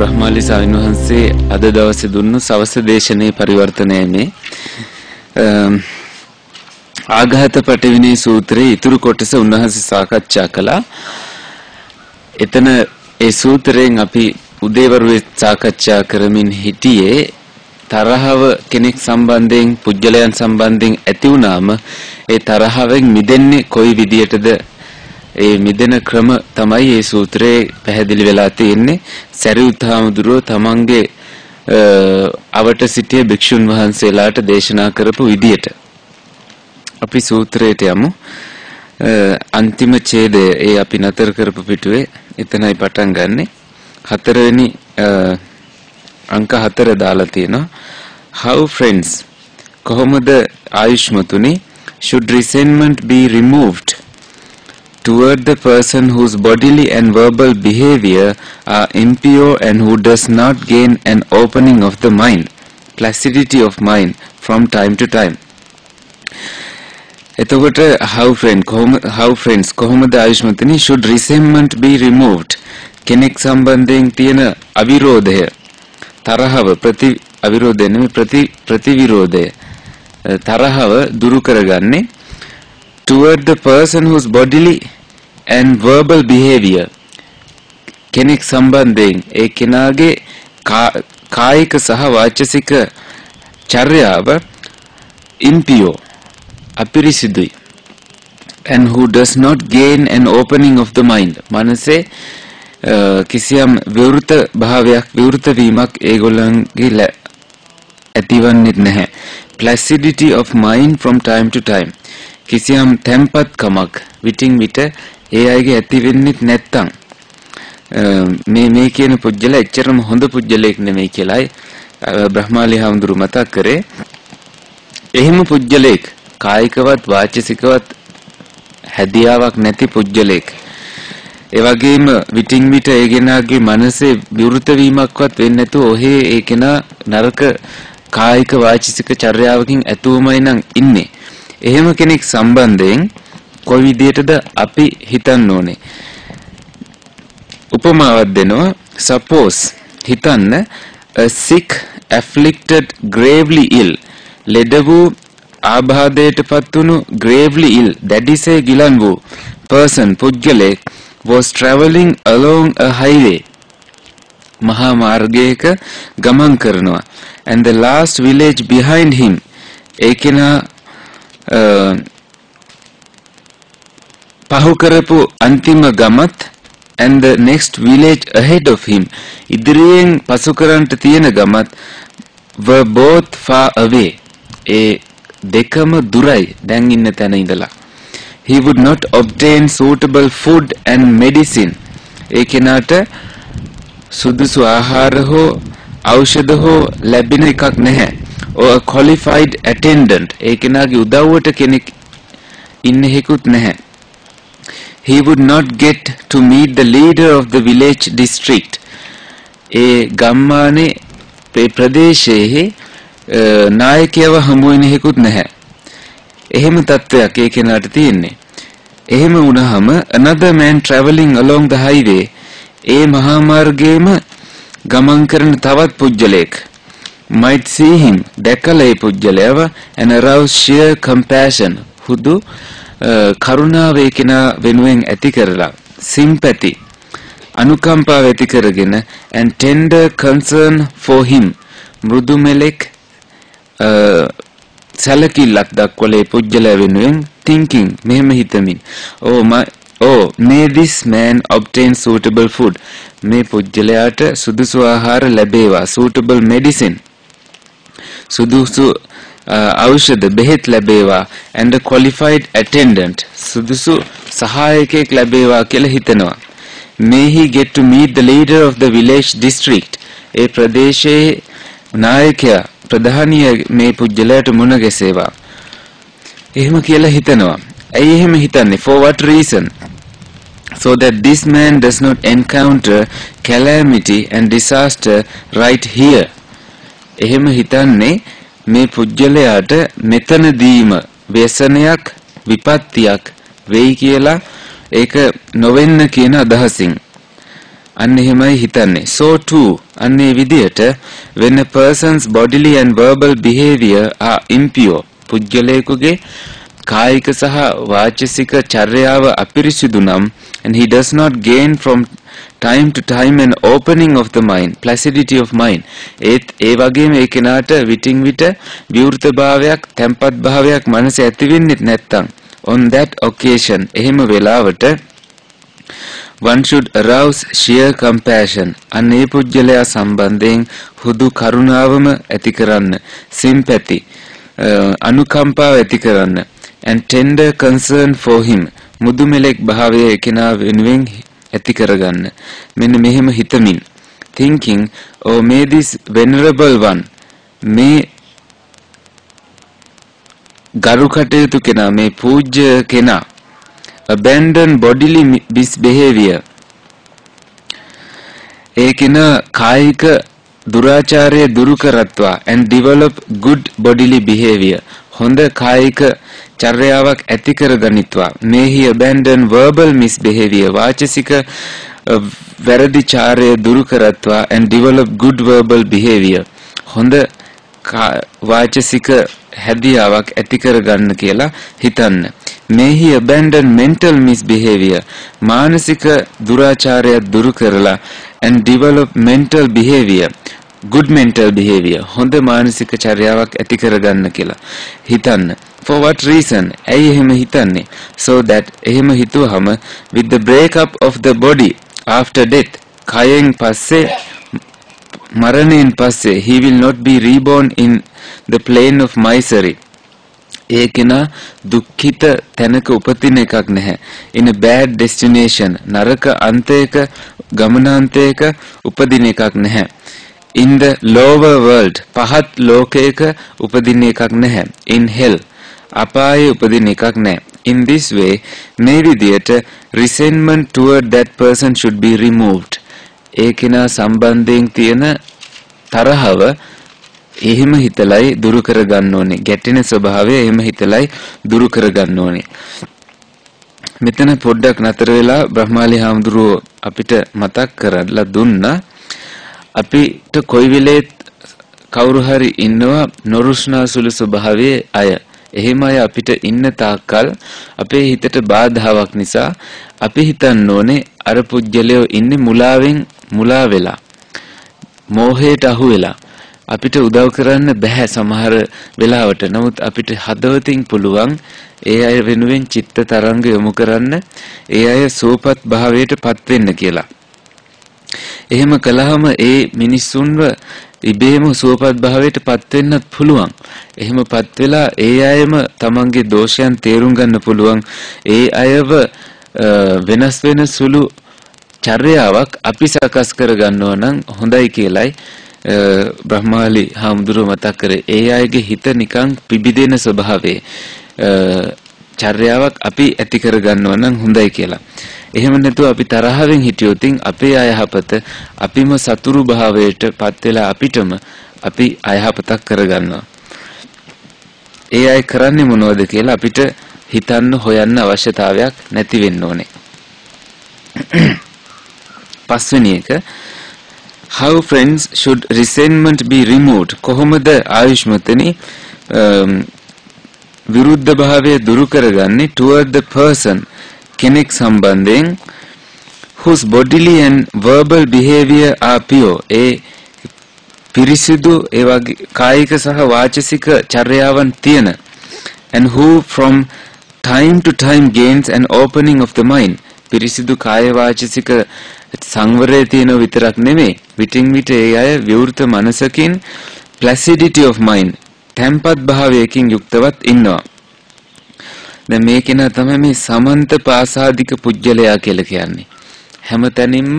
බ්‍රහ්මාලි ස්වාමීන් වහන්සේ අද දවසේ දුන්නු සවස් දේශනේ පරිවර්තනයේ මේ ආඝාත පටවිනේ සූත්‍රයේ ඉතුරු කොටස උන්වහන්සේ සාකච්ඡා කළා. එතන ඒ සූත්‍රයෙන් අපි උදේවරුේ සාකච්ඡා කරමින් හිටියේ තරහව කෙනෙක් සම්බන්ධයෙන් පුජ්‍යලයන් සම්බන්ධයෙන් ඇති වුණාම ඒ තරහවෙන් මිදෙන්නේ කොයි විදියටද? ඒ මිදෙන ක්‍රම තමයි මේ සූත්‍රයේ පැහැදිලි වෙලා තියෙන්නේ. සරියුත් හාමුදුරුවෝ තමන්ගේ අවට සිටිය භික්ෂුන් වහන්සේලාට දේශනා කරපු විදියට අපි සූත්‍රයට යමු. අන්තිම ඡේදය ඒ අපි නතර කරපු පිටුවේ එතනයි පටන් ගන්නෙ. හතරවෙනි අංක 4 දාලා තියෙනවා. How friends, කොහොමද ආයුෂ්මතුනි, should resentment be removed toward the person whose bodily and verbal behavior are impure and who does not gain an opening of the mind, placidity of mind from time to time. එතකොට how friends කොහොමද ආයුෂ්මතුනි should resentment be removed, කෙනෙක් සම්බන්ධයෙන් තියෙන අවිරෝධය, තරහව අවිරෝධය නෙමෙයි ප්‍රතිවිරෝධය, තරහව දුරු කරගන්නේ toward the person whose bodily and verbal behavior, කෙනෙක් සම්බන්ධයෙන් ඒ කෙනාගේ කායික සහ වාචසික චර්යාව impure අපිරිසිදුයි, and who does not gain an opening of the mind, මනසේ කිසියම් විවෘත භාවයක් විවෘත වීමක් ඒගොල්ලන්ගේ ඇතිවන්නේ නැහැ. placidity of mind from time to time, කිසියම් තැම්පත්කමක් විටින් විට ඒ අයගේ ඇති වෙන්නේ නැත්තම් මේ කියන පුජ්‍යල එච්චරම හොඳ පුජ්‍යලයක් නෙමෙයි කියලායි බ්‍රහ්මාලි හාමුදුරු මතක් කරේ. එහෙම පුජ්‍යලයක් කායිකවත් වාචසිකවත් හැදියාවක් නැති පුජ්‍යලයක්, ඒ වගේම විටින් විට ඒ කෙනාගේ මනසේ විවෘත වීමක්වත් වෙන්නේ නැතුව ඔහේ ඒ කෙනා නරක කායික වාචසික චර්යාවකින් ඇතුවමයි නම් ඉන්නේ. එහෙම කෙනෙක් සම්බන්ධයෙන් කොයි විදියටද අපි හිතන්න ඕනේ? උපමාවක් දෙනවා. suppose, හිතන්න, a sick, afflicted, gravely ill, ලෙඩ වූ ආබාධයටපත් වුණු gravely ill, දැඩිසේ ගිලන් වූ person, පුද්ගලයෙක් was travelling along a highway, මහා මාර්ගයක ගමන් කරනවා, and the last village behind him, ඒ කෙනා පහු කරපු අන්තිම ගමත්, and the next village ahead of him, ඉදිරියෙන් පසු කරන්ට තියෙන ගමත්, were both far away, ඒ දෙකම දුරයි දැන් ඉන්න තැන ඉඳලා. he would not obtain suitable food and medicine, ඒ කෙනාට සුදුසු ආහාර හෝ ඖෂධ හෝ ලැබෙන එකක් නැහැ. or a qualified attendant, ඒ කෙනාගේ උදව්වට කෙනෙක් ඉන්න හේකුත් නැහැ. he would not get to meet the leader of the village district, ඒ ගම්මානේ ප්‍රදේශයේ නායකයව හමු වෙන හේකුත් නැහැ. එහෙම තත්ත්වයක් ඒ කෙනාට තියෙන්නේ. එහෙම වුණාම another man travelling along the highway, ඒ මහා මාර්ගයේම ගමන් කරන තවත් පුජ්‍යලෙක් might see him, දැකලා ඒ පුජ්‍යලයව, and arouse sheer compassion, හුදු කරුණාව ඒ කෙනා වෙනුවෙන් ඇති කරලා, sympathy අනුකම්පාව ඇති කරගෙන, and tender concern for him, මෘදු මෙලෙක් සැලකිල්ලක් දක්වලා ඒ පුජ්‍යලය වෙනුවෙන්, thinking මෙහෙම හිතමින්, may this man obtain suitable food, මේ පුජ්‍යලයාට සුදුසු ආහාර ලැබේවා, suitable medicine, සුදුසු ඖෂධ බෙහෙත් ලැබේවා, and a qualified attendant, සුදුසු සහායකයෙක් ලැබේවා කියලා හිතනවා. may he get to meet the leader of the village district, ඒ ප්‍රදේශයේ නායකයා ප්‍රධානිය මේ පුජ්‍යලයට මුණ ගැසේවා, එහෙම කියලා හිතනවා. ඇයි එහෙම හිතන්නේ? for what reason? so that this man does not encounter calamity and disaster right here. එහෙම හිතන්නේ මේ පුජ්‍යලයාට මෙතනදීම ව්‍යසනයක් විපත්තියක් වෙයි කියලා, ඒක නොවෙන්න කියන අදහසින්. අන්න එහෙමයි හිතන්නේ. so too අන්නේ විදියට when a person's bodily and verbal behavior are impure පුජ්‍යලේකුගේ කායික සහ වාචසික චර්යාව අපිරිසිදු නම් and he does not gain from time to time an opening of the mind placidity of mind ඒ වගේම ඒ කෙනාට විටින් විට විවෘත භාවයක් තැම්පත් භාවයක් මනසේ ඇති වෙන්නේ නැත්නම් on that occasion එහෙම වෙලාවට one should arouse sheer compassion අනේ පුජ්‍යලයා සම්බන්ධයෙන් හුදු කරුණාවම ඇති කරන්න sympathy අනුකම්පාව ඇති කරන්න and tender concern for him මුදුමෙලෙක් භාවයේ කෙනා වෙනුවෙන් ඇති කරගන්න මෙන්න මෙහෙම හිතමින් thinking oh may this venerable one මේ ගරු කටයුතු කෙනා මේ පූජ්‍ය කෙනා abandon bodily misbehavior ඒ කෙනා කායික දුරාචාරය දුරු කරත්වා and develop good bodily behavior හොඳ කායික චර්යාවක් ඇති කරගනිත්වා may he abandon verbal misbehavior වාචසික වැරදි චාරය දුරු කරත්වා and develop good verbal behavior හොඳ වාචසික හැදියාවක් ඇති කරගන්න කියලා හිතන්න may he abandon mental misbehavior මානසික දුරාචාරය දුරු කරලා and develop mental behavior good mental behavior හොඳ මානසික චර්යාවක් ඇති කරගන්න කියලා හිතන්න for what reason ඇයි එහෙම හිතන්නේ so that එහෙම හිතුවහම with the breakup of the body after death කයෙන් පස්සේ මරණයෙන් පස්සේ he will not be reborn in the plane of misery ඒ කෙනා දුක්ඛිත තැනක උපදින එකක් නැහැ in a bad destination නරක අන්තයක ගමනාන්තයක උපදින එකක් නැහැ in the lower world පහත් ලෝකයක උපදින එකක් නැහැ in hell අපායේ උපදින එකක් නැහැ in this way මේ විදියට resentment toward that person should be removed ඒ කෙනා සම්බන්ධයෙන් තියෙන තරහව එහෙම හිතලයි දුරු කරගන්න ඕනේ ගැටෙන ස්වභාවය එහෙම හිතලයි දුරු කරගන්න ඕනේ මෙතන පොඩ්ඩක් නතර වෙලා බ්‍රහ්මාලි හාමුදුරුවෝ අපිට මතක් කරලා දුන්නා අපිට කොයි වෙලේත් කවුරු හරි ඉන්නවා නොරුස්නා සුළු ස්වභාවයේ අය එහෙම අය අපිට ඉන්න තාක්කල් අපේ හිතට බාධාවක් නිසා අපි හිතන්න ඕනේ අර පුජ්‍යලයෝ ඉන්නේ මුලා වෙලා මෝහයට අහු වෙලා අපිට උදව් කරන්න බෑ සමහර වෙලාවට නමුත් අපිට හදවතින් පුළුවන් ඒ අය වෙනුවෙන් චිත්ත තරංග යොමු කරන්න ඒ අය සෝපත් භාවයට පත් වෙන්න කියලා එහෙම කළාම ඒ මිනිස්සුන්ව ඉබේම සුවපත් භාවයට පත් වෙන්නත් පුළුවන්. එහෙමපත් වෙලා ඒ අයම තමන්ගේ දෝෂයන් තේරුම් ගන්න පුළුවන්. ඒ අයව වෙනස් වෙන සුළු චර්යාවක් අපි සකස් කර ගන්නවා නම් හොඳයි කියලයි බ්‍රහ්මාලි හාමුදුරුව මතක් කරේ. ඒ අයගේ හිත නිකන් පිබිදෙන ස්වභාවයේ චර්යාවක් අපි ඇති කර ගන්නවා නම් හොඳයි කියලා. එහෙම නැතුව අපි තරහවෙන් හිටියොත් අපේ අයහපත අපිම සතුරු භාවයට පත් වෙලා අපිටම අපි අයහපතක් කරගන්නවා. ඒ අය කරන්නේ මොනවද කියලා අපිට හිතන්න හොයන්න අවශ්‍යතාවයක් නැති වෙන්න ඕනේ. පස්වෙනි එක how friends should resentment be removed කොහොමද ආයුෂ්මතනි විරුද්ධ භාවය දුරු කරගන්නේ toward the person කෙනෙක් සම්බන්ධයෙන් whose bodily and verbal behavior are pure ඒ පිරිසිදු ඒ වගේ කායික සහ වාචසික චර්යාවන් තියෙන and who from time to time gains an opening of the mind පිරිසිදු කාය වාචසික සංවරයේ තියෙන විතරක් නෙමෙයි විටින් විට ඒ අය විවෘත මනසකින් placidity of mind තැම්පත් භාවයකින් යුක්තවත් ඉන්නවා. දැන් මේ කෙනා තමයි මේ සමන්ත පාසාදික පුජ්‍යලයා කියලා කියන්නේ. හැම තැනින්ම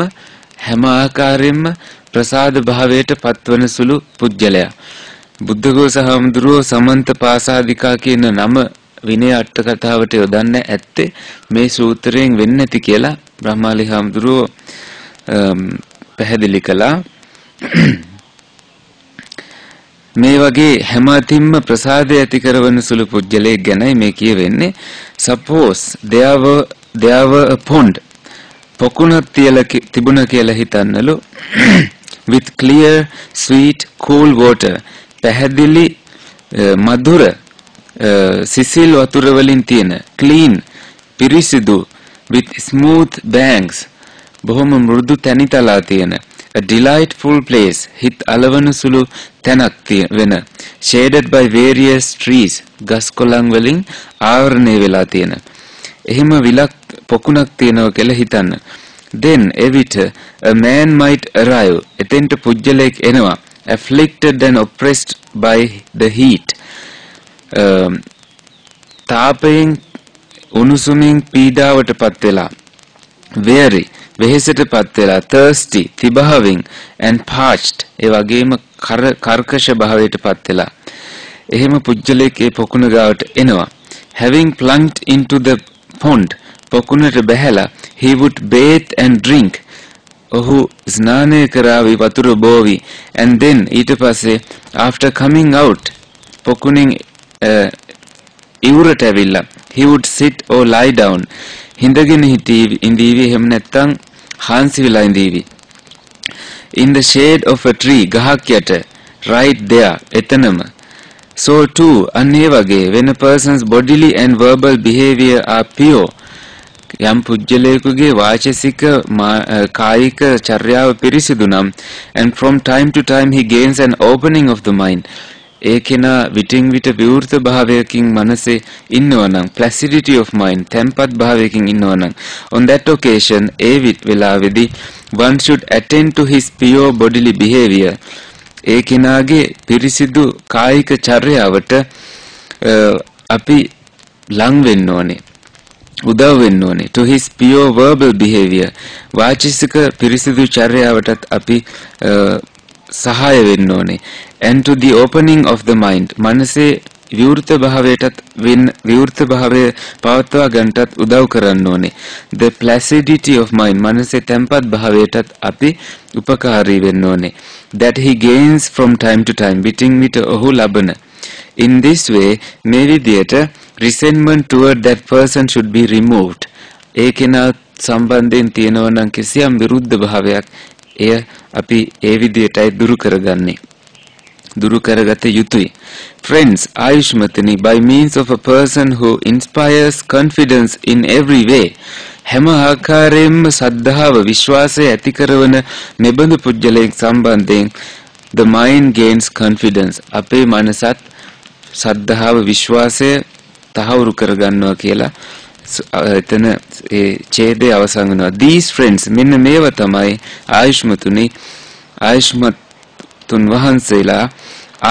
හැම ආකාරයෙන්ම ප්‍රසාද භාවයට පත්වන සුළු පුජ්‍යලයා. බුද්ධඝෝෂ හාමුදුරුවෝ සමන්ත පාසාදිකා කියන නම විනය අට කතාවට යොදන්න ඇත්තේ මේ සූත්‍රයෙන් වෙන්නේ නැති කියලා බ්‍රහ්මාලි හාමුදුරුවෝ පැහැදිලි කළා. මේ වගේ හැම අතින්ම ප්‍රසාදය ඇති කරවන සුළු පුජ්‍යලයක් ගැනයි මේ කියවෙන්නේ. suppose there were a pond පොකුණක් තියලා තිබුණා කියලා හිතන්නලු. with clear, sweet, cool water. පැහැදිලි මధుර සිසිල් වතුර වලින් තියෙන clean පිරිසිදු with smooth banks බොහොම මෘදු තැනිතලා තියෙන a delightful place hit අලවන සුළු තැනක් වෙන shaded by various trees ගස් කොළන් වලින් ආවරණය වෙලා තියෙන එහෙම විලක් පොකුණක් තියෙනවා කියලා හිතන්න then එවිට a man might arrive එතෙන්ට පුජ්‍යලෙක් එනවා afflicted and oppressed by the heat තාපයෙන් උණුසුමින් පීඩාවටපත් වෙලා weary වෙහෙසටපත් වෙලා thirsty තිබහවින් and parched ඒ වගේම කර්කශ භාවයටපත් වෙලා එහෙම පුජ්‍යලෙක් ඒ පොකුණ ගාවට එනවා having plunged into the pond පොකුණට බැහැලා he would bathe and drink ඔහු ස්නානය කරાવી වතුර බෝවි and then ඊට පස්සේ after coming out පොකුණෙන් ඉවුරට ඇවිල්ලා he would sit or lie down හිඳගෙන ඉඳීවි එහෙම නැත්නම් හාන්සි වෙලා ඉඳීවි in the shade of a tree ගහක් යට right there එතනම so too අන්නේ වගේ when a person's bodily and verbal behavior are pure යම් පුජ්‍යලයකගේ වාචසික කායික චර්යාව පිරිසිදු නම් and from time to time he gains an opening of the mind ඒකේනා විටින් විට විවෘත භාවයකින් මනසේ ඉන්නවනම් placidity of mind tempat භාවයකින් ඉන්නවනම් on that occasion ඒ වෙලාවේදී one should attend to his pure bodily behavior ඒකේනාගේ පිරිසිදු කායික චර්යාවට අපි ලං වෙන්න ඕනේ උදව් වෙන්න ඕනේ to his pure verbal behavior වාචික පිරිසිදු චර්යාවටත් අපි සහාය වෙන්න ඕනේ and to the opening of the mind මනසේ විවෘත භාවයටත් විවෘත භාවය පවත්වා ගන්නටත් උදව් කරන්න ඕනේ the placidity of mind මනසේ tempat භාවයටත් අපි උපකාරී වෙන්න ඕනේ that he gains from time to time විටින් විට ඔහු ලබන in this way මේ විදියට resentment toward that person should be removed ඒකේනා සම්බන්ධයෙන් තියෙනවා නම් කිසියම් විරුද්ධ භාවයක් එය අපි ඒ විදියටයි දුරු කරගත යුතුයි friends ආයුෂ්මතනි by means of a person who inspires confidence in every way හැම ආකාරයෙන්ම සද්ධාව විශ්වාසය ඇති කරන මෙබඳු පුජ්‍යලෙක් සම්බන්ධයෙන් the mind gains confidence අපේ මනසත් සද්ධාව විශ්වාසය තහවුරු කරගන්නවා කියලා එතන ඒ ඡේදය අවසන් වෙනවා these friends මෙන්න මේව තමයි ආයුෂ්මතුන් වහන්සේලා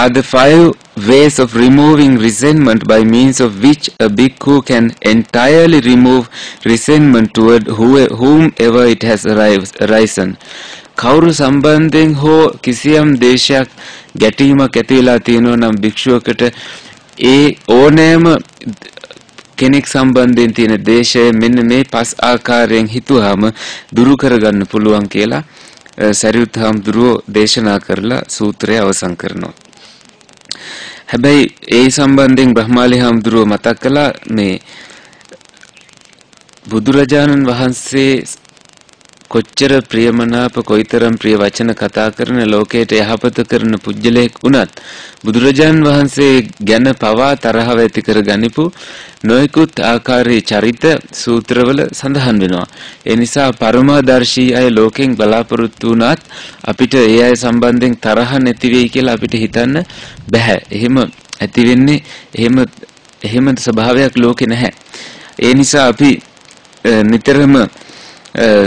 are the 5 ways of removing resentment by means of which a bhikkhu can entirely remove resentment toward whomever it has arisen කවුරු සම්බන්ධයෙන් හෝ කිසියම් දේශයක් ගැටීමක් ඇති වෙලා තියෙනවා නම් භික්ෂුවකට ඒ ඕනෑම කෙනෙක් සම්බන්ධයෙන් තියෙන දේශය මෙන්න මේ 5 ආකාරයෙන් හිතුවාම දුරු කරගන්න පුළුවන් කියලා සරියුත් හාමුදුරුවෝ දේශනා කරලා සූත්‍රය අවසන් කරනවා. හැබැයි ඒ සම්බන්ධයෙන් බ්‍රහ්මාලි හාමුදුරුවෝ මතක් කළා මේ බුදුරජාණන් වහන්සේ කොච්චර ප්‍රියමනාප කොයිතරම් ප්‍රිය වචන කතා කරන ලෝකයට යහපත කරන පුජ්‍යලෙක් වුණත් බුදුරජාණන් වහන්සේ ගැන පවා තරහව ඇති කර ගනිපු නොයෙකුත් ආකාරයේ චරිත සූත්‍රවල සඳහන් වෙනවා. ඒ නිසා පරමාදර්ශී අය ලෝකෙන් බලාපොරොත්තු වුණත් අපිට ඒ අය සම්බන්ධයෙන් තරහ නැති වෙයි කියලා අපිට හිතන්න බෑ. එහෙම ඇති වෙන්නේ එහෙම ස්වභාවයක් ලෝකේ නැහැ. ඒ නිසා අපි නිතරම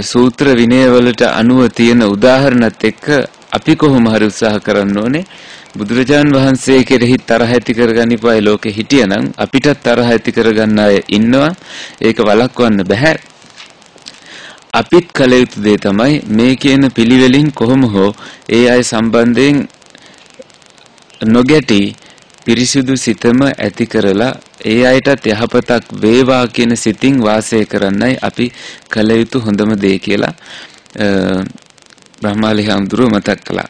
සූත්‍ර විනය වලට අනුව තියෙන උදාහරණත් එක්ක අපි කොහොම හරි උත්සාහ කරන්න ඕනේ බුදුරජාන් වහන්සේ කෙරෙහි තරහ ඇති කරගනිපු අය ලෝකෙ හිටියනම් අපිටත් තරහ ඇති කරගන්න අය ඉන්නවා ඒක වළක්වන්න බෑ අපිත් කළ යුතු දේ තමයි මේ කියන පිළිවෙලින් කොහොම හෝ ඒ අය සම්බන්ධයෙන් නොගැටි පිරිසිදු සිතම ඇති කරලා ඒ අයටත් යහපතක් වේවා කියන සිතින් වාසය කරන්නයි අපි කළ යුතු හොඳම දේ කියලා බ්‍රහ්මාලි හාමුදුරුවෝ මතක් කළා.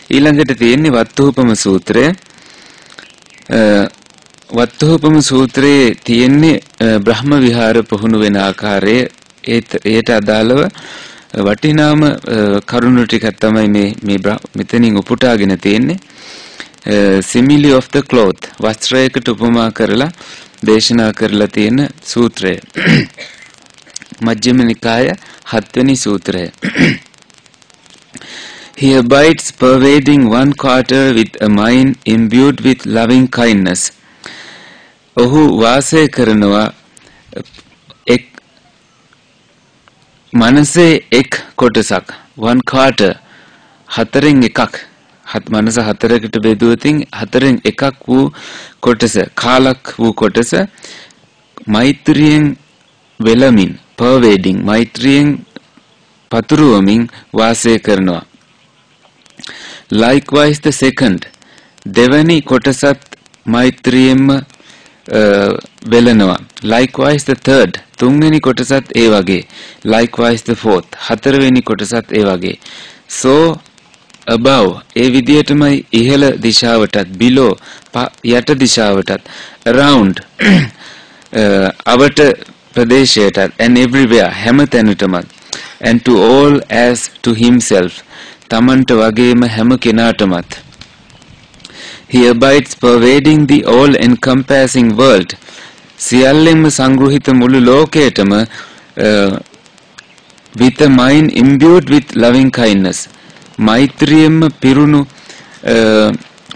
ඊළඟට තියෙන්නේ වත්තුපම සූත්‍රය. වත්තුපම සූත්‍රයේ තියෙන්නේ බ්‍රහ්ම විහාර පුහුණු වෙන ආකාරය ඒට අදාළව වටිනාම කරුණු ටිකක් තමයි මේ මෙතනින් උපුටාගෙන තියෙන්නේ. simile of the cloth වස්ත්‍රයකට උපමා කරලා දේශනා කරලා තියෙන සූත්‍රය. මජ්ක්‍ධිම නිකාය 7 වෙනි සූත්‍රය. He abides pervading one quarter with a mind imbued with loving kindness. ඔහු වාසය කරනවා එක් මනසේ එක් කොටසක් one quarter හතරෙන් එකක් මනස හතරකට බෙදුවතින් හතරෙන් එකක් වූ කොටස කාලක් වූ කොටස මෛත්‍රියෙන් වෙලමින් pervading මෛත්‍රියෙන් පතුරවමින් වාසය කරනවා. Likewise the second දෙවැනි කොටසත් මෛත්‍රියෙන්ම වෙලනවා. Likewise the third තුන්වෙනි කොටසත් ඒ වගේ. Likewise the fourth හතරවෙනි කොටසත් ඒ වගේ. So above ඒ විදියටමයි ඉහළ දිශාවටත් below යට දිශාවටත් around අවට ප්‍රදේශයටත් and everywhere හැම තැනටම and to all as to himself තමන්ට වගේම හැම කෙනාටමත්. He abides pervading the all encompassing world සියල්ලෙන්ම සංග්‍රහිත මුළු ලෝකයටම with a mind imbued with loving kindness මෛත්‍රියෙන්ම පිරුණු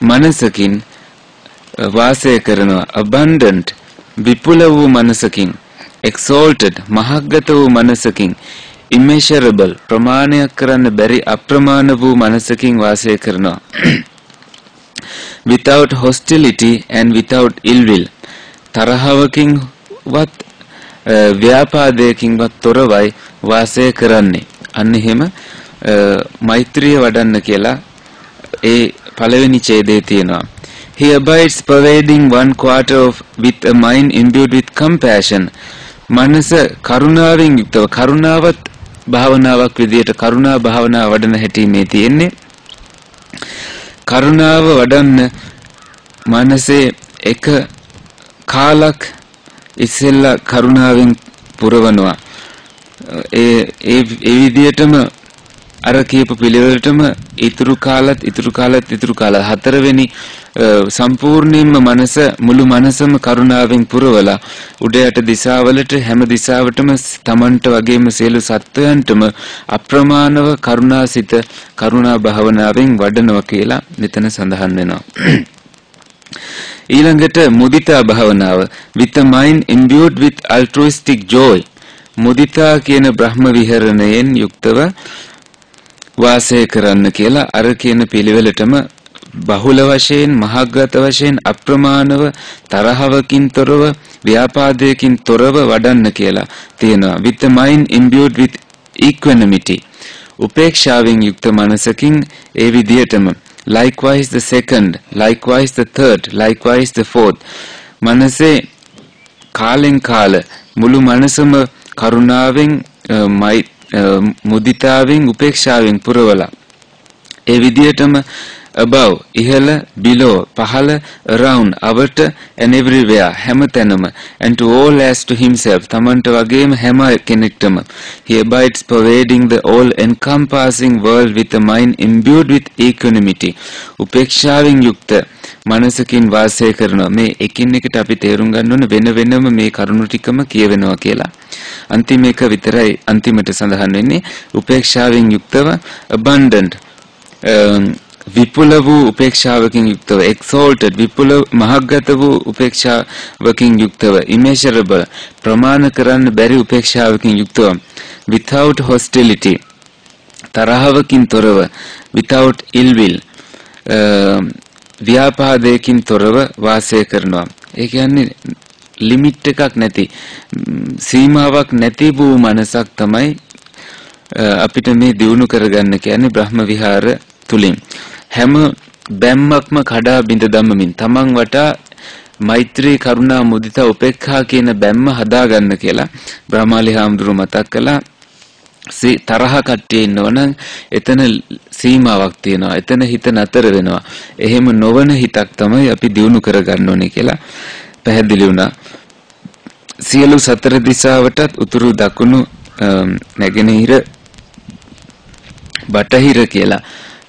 මනසකින් වාසය කරනවා. abundant විපුල වූ මනසකින් exalted මහග්ගත වූ මනසකින් immeasurable ප්‍රමාණයක් කරන්න බැරි අප්‍රමාණ වූ මනසකින් වාසය කරනවා. without hostility and without ill will තරහවකින් වත් ව්‍යාපාදයකින්වත් තොරවයි වාසය කරන්නේ. අන්න එහෙම මෛත්‍රිය වඩන්න කියලා ඒ පළවෙනි ඡේදයේ තියෙනවා. He abides pervading one quarter of with a mind imbued with compassion මනස කරුණාවෙන් යුක්තව කරුණාවත් භාවනාවක් විදියට කරුණා භාවනාව වඩන හැටි මේ තියෙන්නේ. කරුණාව වඩන්න මනසේ එක කාලක් ඉස්සෙල්ලා කරුණාවෙන් පුරවනවා. ඒ විදියටම අර කියපු පිළිවෙලටම ඉතුරු කාලත් හතරවෙනි සම්පූර්ණයෙන්ම මනස මුළු මනසම කරුණාවෙන් පුරවලා උඩයට දිශාවලට හැම දිශාවටම තමන්ට වගේම සියලු සත්වයන්ටම අප්‍රමාණව කරුණාසිත කරුණා භාවනාවෙන් වඩනවා කියලා මෙතන සඳහන් වෙනවා. ඊළඟට මුදිතා භාවනාව with a mind imbued with altruistic joy මුදිතා කියන බ්‍රහ්ම විහරණයෙන් යුක්තව වාසය කරන්න කියලා අර කියන පිළිවෙලටම බහුල වශයෙන් මහග්ගත වශයෙන් අප්‍රමාණව තරහවකින් තොරව ව්‍යාපාදයකින් තොරව වඩන්න කියලා තියෙනවා. with the mind imbued with equanimity උපේක්ෂාවෙන් යුක්ත මනසකින් ඒ විදියටම likewise the second likewise the third likewise the fourth මනසේ කාලෙන් කාල මුළු මනසම කරුණාවෙන් මුදිතාවෙන් උපේක්ෂාවෙන් පුරවලා ඒ විදියටම above ඉහළ below පහළ around අවට and everywhere හැමතැනම and to all as to himself තමන්ට වගේම හැම කෙනෙක්ටම he abides pervading the all encompassing world with a mind imbued with equanimity උපේක්ෂාවෙන් යුක්ත මනසකින් වාසය කරනවා. මේ එකින් එකට අපි තේරුම් ගන්න ඕන වෙන වෙනම මේ කරුණු ටිකම කියවෙනවා කියලා. අන්තිම එක විතරයි අන්තිමට සඳහන් වෙන්නේ උපේක්ෂාවෙන් යුක්තව abundant විපුල වූ උපේක්ෂාවකින් යුක්තව exalted විපුල මහග්ගත වූ උපේක්ෂාවකින් යුක්තව immeasurable ප්‍රමාණ කරන්න බැරි උපේක්ෂාවකින් යුක්තව without hostility තරහවකින් තොරව without ill will ව්‍යාපාදයකින් තොරව වාසය කරනවා. ඒ කියන්නේ ලිමිට් එකක් නැති සීමාවක් නැති වූ මනසක් තමයි අපිට මේ දියුණු කරගන්න කියන්නේ බ්‍රහ්ම විහාර තුලින්. හැම බැම්මක්ම කඩා බිඳ දමමින් තමන් වටා මෛත්‍රී කරුණා මුදිතා උපේක්ඛා කියන බැම්ම හදාගන්න කියලා බ්‍රහ්මාලි හාමුදුරුවෝ මතක් කළා. තරහ කට්ටිය ඉන්නවනම් එතන සීමාවක් තියෙනවා. එතන හිත නතර වෙනවා. එහෙම නොවන හිතක් තමයි අපි දියුණු කරගන්න ඕනේ කියලා පැහැදිලි වුණා. සියලු සතර දිශාවටත් උතුරු දකුණු නැගෙනහිර බටහිර කියලා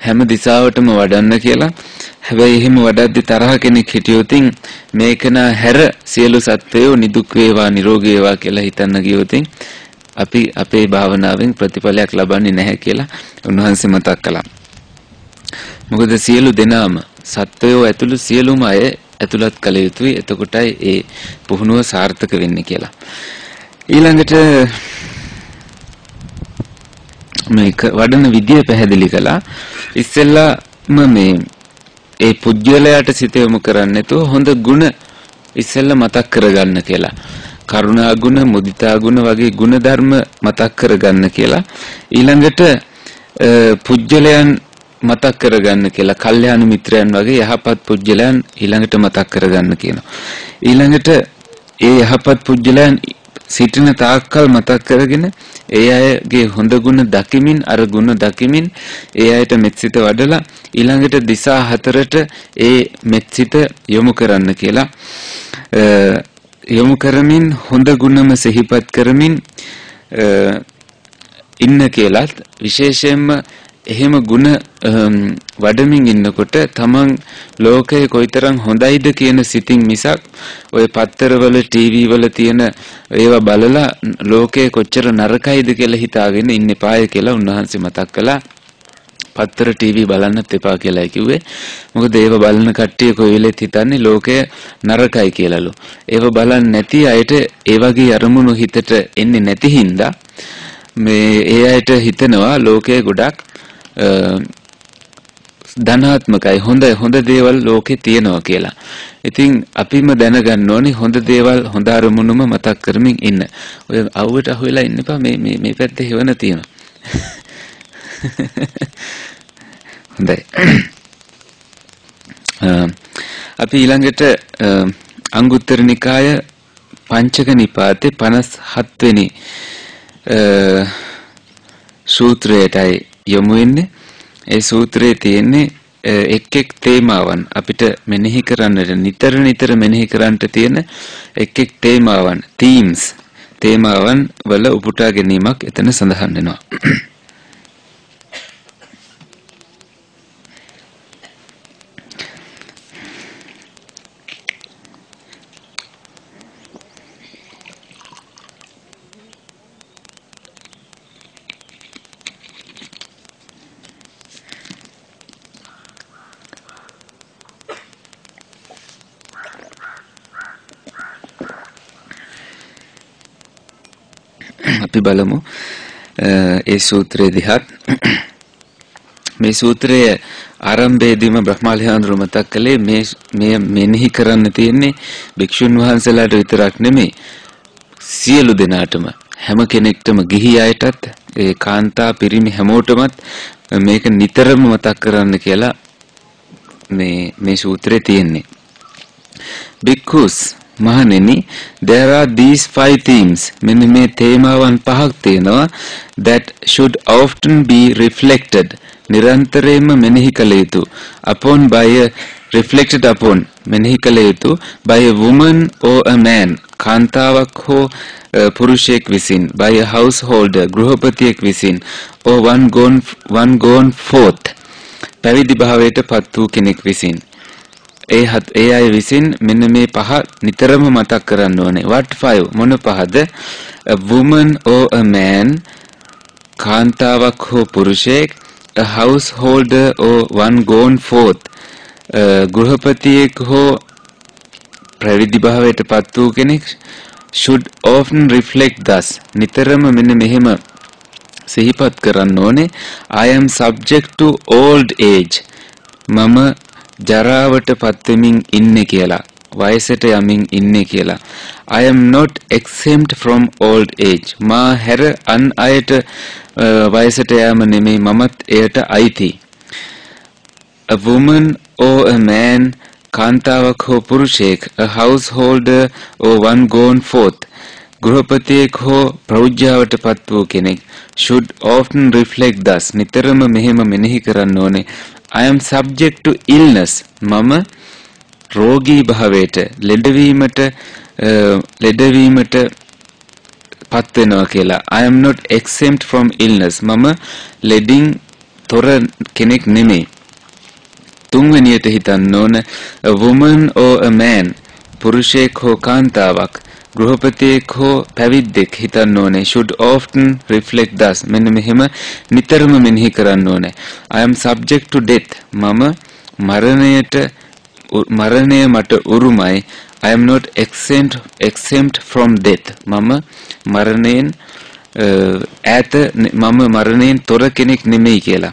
හැම දිශාවටම වඩන්න කියලා. හැබැයි එහෙම වඩද්දි තරහ කෙනෙක් හිටියොත් මේක නා හැර සියලු සත්වයෝ නිදුක් වේවා නිරෝගී වේවා කියලා හිතන්න ගියොත් අපි අපේ භාවනාවෙන් ප්‍රතිඵලයක් ලබන්නේ නැහැ කියලා උන්වහන්සේ මතක් කළා. මොකද සියලු දෙනාම සත්වයෝ ඇතුළු සියලුම අය ඇතුළත් කළ යුතුයි. එතකොටයි ඒ පුහුණුව සාර්ථක වෙන්නේ කියලා. ඊළඟට මේක වඩන විදිය පැහැදිලි කළා. ඉස්සෙල්ලාම මේ ඒ පුජ්‍යලයට සිත යොමු කරන්නේ නැතුව හොඳ ගුණ ඉස්සෙල්ලා මතක් කරගන්න කියලා. කරුණා ගුණ, මුදිතා ගුණ වගේ ගුණ ධර්ම මතක් කරගන්න කියලා. ඊළඟට පුජ්‍යලයන් මතක් කරගන්න කියලා. කල්යාණ මිත්‍රයන් වගේ යහපත් පුජ්‍යලයන් ඊළඟට මතක් කරගන්න කියනවා. ඊළඟට ඒ යහපත් පුජ්‍යලයන් සිටින තාක්කල් මතක් කරගෙන ඒ අයගේ හොඳ ගුණ දකිමින් අර ගුණ දකිමින් ඒ අයට මෙත්සිත වඩලා ඊළඟට දිසා හතරට ඒ මෙත්සිත යොමු කරන්න කියලා යොමු කරමින් හොඳ ගුණම සිහිපත් කරමින් ඉන්න කියලාත් විශේෂයෙන්ම එහෙම ගුණ වඩමින් ඉන්නකොට තමන් ලෝකයේ කොයිතරම් හොඳයිද කියන සිතින් මිසක් ඔය පත්තරවල ටීවී වල තියෙන ඒවා බලලා ලෝකයේ කොච්චර නරකයිද කියලා හිතාගෙන ඉන්න එපාය කියලා උන්වහන්සේ මතක් කළා. පත්තර ටීවී බලන්නත් එපා කියලා කිව්වේ. මොකද ඒව බලන කට්ටිය කොයි වෙලෙත් හිතන්නේ ලෝකය නරකයි කියලාලු. ඒව බලන්නේ නැති අයට ඒ වගේ අරමුණු හිතට එන්නේ නැති හින්දා මේ ඒ අයට හිතනවා ලෝකයේ ගොඩක් ධනාත්මකයි හොඳ දේවල් ලෝකේ තියෙනවා කියලා. ඉතින් අපිම දැනගන්න ඕනේ හොඳ දේවල් හොඳ අරමුණුම මතක් කරමින් ඉන්න. ඔය අවුවට අහුවෙලා ඉන්න එපා මේ පැත්තේ හේවන තියෙනවා. හොඳයි. අපි ඊළඟට අංගුත්තර නිකාය පංචක නිපාතේ 57 වෙනි සූත්‍රයටයි යොමු වෙන්නේ. ඒ සූත්‍රයේ තියෙන්නේ එක් තේමාවන් අපිට මෙනෙහි කරන්නට නිතර මෙනෙහි කරන්නට තියෙන එක් තේමාවන් තේමාවන් වල උපුටා ගැනීමක් එතන සඳහන් වෙනවා. අපි බලමු ඒ සූත්‍රයේ දිහත්. මේ සූත්‍රයේ ආරම්භයේදීම බ්‍රහ්මාලිහාඳුර මතක් කළේ මේ මෙනෙහි කරන්න තියෙන්නේ භික්ෂුන් වහන්සේලාට විතරක් නෙමෙයි සියලු දෙනාටම හැම කෙනෙක්ටම ගිහි අයටත් ඒ කාන්තා පිරිමි හැමෝටමත් මේක නිතරම මතක් කරන්න කියලා මේ සූත්‍රයේ තියෙන්නේ. Bhikkhus Mahaneni, there are these 5 themes මෙන්න මේ තේමාවන් පහක් තියෙනවා that should often be reflected නිරන්තරයෙන්ම මෙනෙහි කළ යුතු upon by a reflected upon මෙනෙහි කළ යුතු by a woman or a man කාන්තාවක් හෝ පුරුෂයෙක් විසින් by a householder ගෘහපතියෙක් විසින් or one gone forth පැවිදි භාවයට පත් වූ කෙනෙක් විසින් ඒ අය විසින් මෙන්න මේ පහ නිතරම මතක් කරන්න ඕනේ. What 5? මොන පහද? A woman or a man කාන්තාවක් හෝ පුරුෂයෙක්, a householder or one gone forth ගෘහපතියෙක් හෝ ප්‍රවිධි භාවයට පත් වූ කෙනෙක් should often reflect thus නිතරම මෙන්න මෙහෙම සිහිපත් කරන්න ඕනේ. I am subject to old age මම ජරාවට පත්වෙමින් ඉන්නේ කියලා වයසට යමින් ඉන්නේ කියලා. I am not exempt from old age මා හැර අන් අයට වයසට යාම නෙමෙයි මමත් එයට අයිති. A woman or a man කාන්තාවක් හෝ පුරුෂයෙක්, a householder or one gone forth ගෘහපතියෙක් හෝ ප්‍රෞජ්‍යාවට පත් වූ කෙනෙක් should often reflect thus නිතරම මෙහෙම මෙනෙහි කරන්න ඕනේ. I am subject to illness මම රෝගී භාවයට ලෙඩවීමට පත් වෙනවා කියලා. I am not exempt from illness මම ලෙඩින් තොර කෙනෙක් නෙමෙයි. තුන්වෙනියට හිතන්න ඕන a woman or a man පුරුෂයෙක් හෝ කාන්තාවක් ගෘහපතියෙක් හෝ පැවිද්දෙක් හිතන්න ඕනේ should often reflect thus මෙන්න මෙහෙම නිතරම මෙනෙහි කරන්න ඕනේ. I am subject to death මම මරණය මට උරුමයි. I am not exempt from death මම මරණයෙන් මරණයෙන් තොර කෙනෙක් නෙමෙයි කියලා.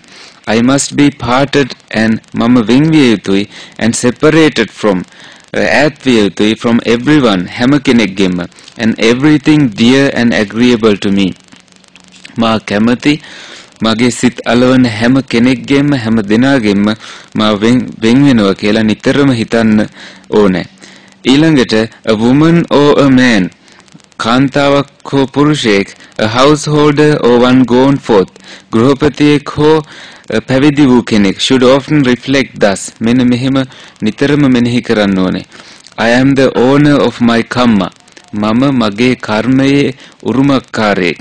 I must be parted and මම වෙන්විය යුතුයි and separated from ඈත් විය යුතුයි from everyone හැම කෙනෙක්ගෙම and everything dear and agreeable to me මා කැමති මගේ සිත් අලවන හැම කෙනෙක්ගෙම හැම දෙනාගෙම මා වෙන් වෙනවා කියලා නිතරම හිතන්න ඕනේ. ඊළඟට a woman or a man කාන්තාවක් හෝ පුරුෂයෙක් a householder or one gone forth ගෘහපතියෙක් හෝ පැවිදි වූ කෙනෙක් should often reflect thus මෙන්න මෙහෙම නිතරම මෙනෙහි කරන්න ඕනේ. I am the owner of my karma මම මගේ කර්මයේ උරුමකාරයෙක්.